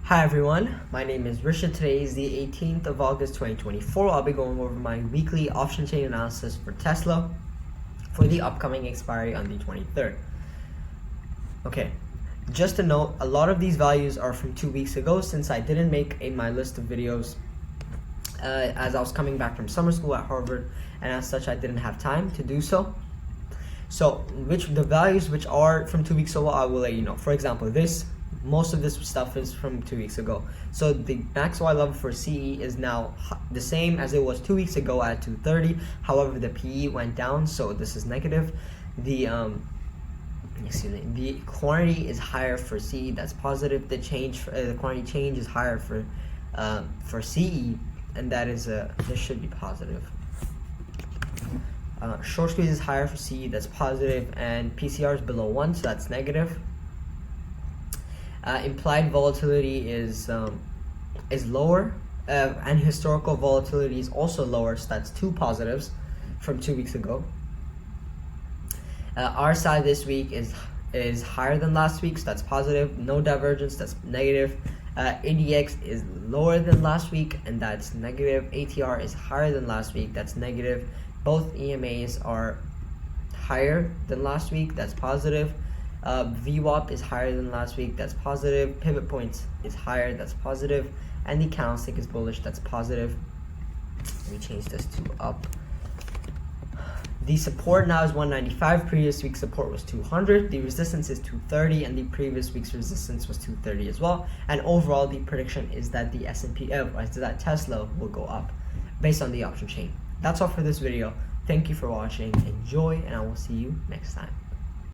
Hi everyone, my name is Risha. Today is the 18th of August 2024. I'll be going over my weekly option chain analysis for Tesla for the upcoming expiry on the 23rd. Okay, just a note, a lot of these values are from 2 weeks ago since I didn't make my list of videos as I was coming back from summer school at Harvard, and as such I didn't have time to do so. So the values which are from 2 weeks ago, I will let you know. For example, most of this stuff is from 2 weeks ago. So the max Y level for CE is now the same as it was 2 weeks ago at 230. However, the PE went down, so this is negative. The quantity is higher for CE, that's positive. The quantity change is higher for CE, and that is this should be positive. Short squeeze is higher for CE, that's positive, and PCR is below 1, so that's negative. Implied volatility is lower, and historical volatility is also lower, so that's two positives from 2 weeks ago. RSI this week is higher than last week, so that's positive. No divergence, that's negative. ADX is lower than last week, and that's negative. ATR is higher than last week, that's negative. Both EMAs are higher than last week, that's positive. VWAP is higher than last week, that's positive. Pivot points is higher, that's positive. And the candlestick is bullish, that's positive. Let me change this to up. The support now is 195. Previous week's support was 200. The resistance is 230, and the previous week's resistance was 230 as well. And overall, the prediction is that the that Tesla will go up based on the option chain. That's all for this video. Thank you for watching. Enjoy, and I will see you next time.